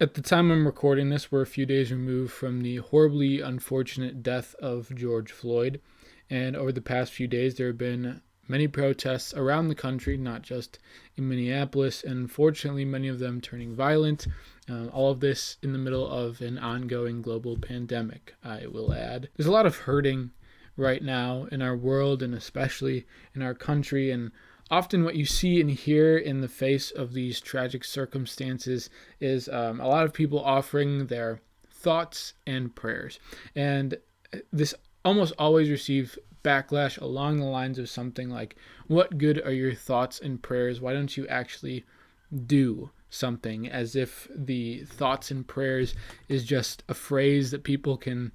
At the time I'm recording this, we're a few days removed from the horribly unfortunate death of George Floyd. And over the past few days, there have been many protests around the country, not just in Minneapolis, and unfortunately, many of them turning violent. All of this in the middle of an ongoing global pandemic, I will add. There's a lot of hurting right now in our world and especially in our country, and often what you see and hear in the face of these tragic circumstances is a lot of people offering their thoughts and prayers. And this almost always receives backlash along the lines of something like, what good are your thoughts and prayers? Why don't you actually do something? As if the thoughts and prayers is just a phrase that people can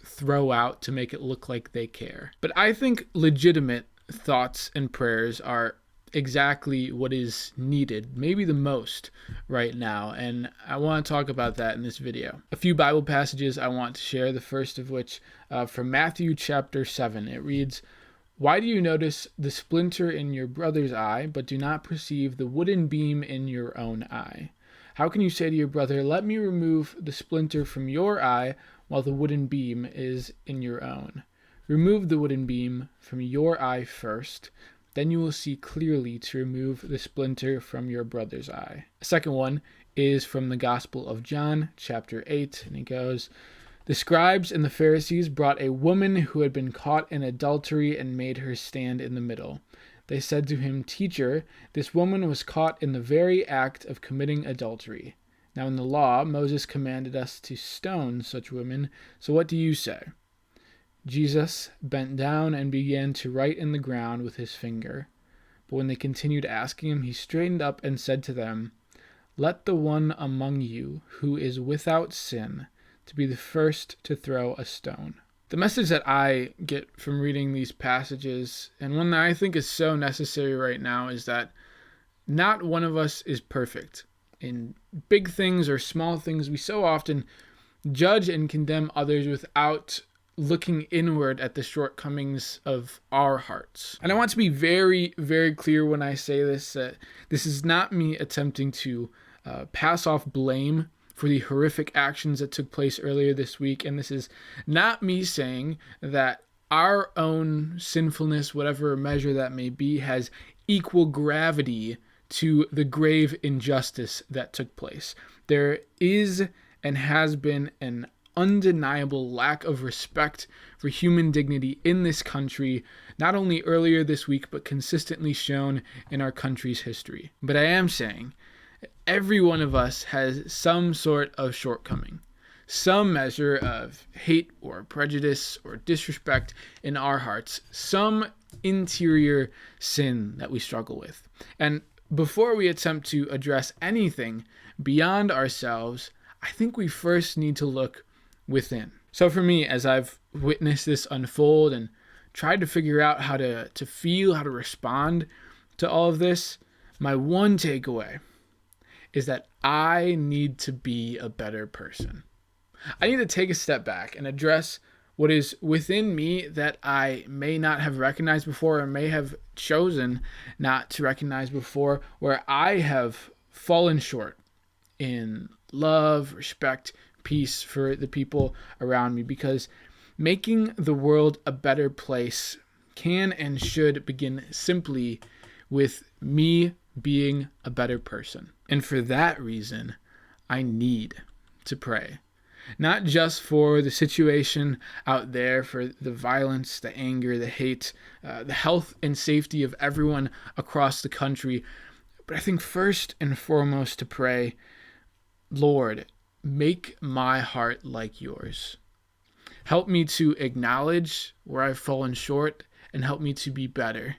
throw out to make it look like they care. But I think legitimate thoughts and prayers are exactly what is needed, maybe the most right now, and I want to talk about that in this video. A few Bible passages I want to share, the first of which from Matthew chapter 7. It reads, "Why do you notice the splinter in your brother's eye, but do not perceive the wooden beam in your own eye? How can you say to your brother, 'Let me remove the splinter from your eye,' while the wooden beam is in your own? Remove the wooden beam from your eye first, then you will see clearly to remove the splinter from your brother's eye." The second one is from the Gospel of John, chapter 8, and it goes, "The scribes and the Pharisees brought a woman who had been caught in adultery and made her stand in the middle. They said to him, 'Teacher, this woman was caught in the very act of committing adultery. Now in the law, Moses commanded us to stone such women, so what do you say?' Jesus bent down and began to write in the ground with his finger. But when they continued asking him, he straightened up and said to them, 'Let the one among you who is without sin to be the first to throw a stone.'" The message that I get from reading these passages, and one that I think is so necessary right now, is that not one of us is perfect. In big things or small things, we so often judge and condemn others without looking inward at the shortcomings of our hearts. And I want to be very, very clear when I say this, that this is not me attempting to pass off blame for the horrific actions that took place earlier this week. And this is not me saying that our own sinfulness, whatever measure that may be, has equal gravity to the grave injustice that took place. There is and has been an undeniable lack of respect for human dignity in this country, not only earlier this week, but consistently shown in our country's history. But I am saying every one of us has some sort of shortcoming, some measure of hate or prejudice or disrespect in our hearts, some interior sin that we struggle with. And before we attempt to address anything beyond ourselves, I think we first need to look within. So for me, as I've witnessed this unfold and tried to figure out how to feel, how to respond to all of this, my one takeaway is that I need to be a better person. I need to take a step back and address what is within me that I may not have recognized before or may have chosen not to recognize before, where I have fallen short in love, respect, peace for the people around me, because making the world a better place can and should begin simply with me being a better person. And for that reason, I need to pray. Not just for the situation out there, for the violence, the anger, the hate, the health and safety of everyone across the country, but I think first and foremost to pray, Lord, make my heart like yours. Help me to acknowledge where I've fallen short and help me to be better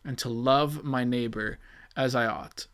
and to love my neighbor as I ought.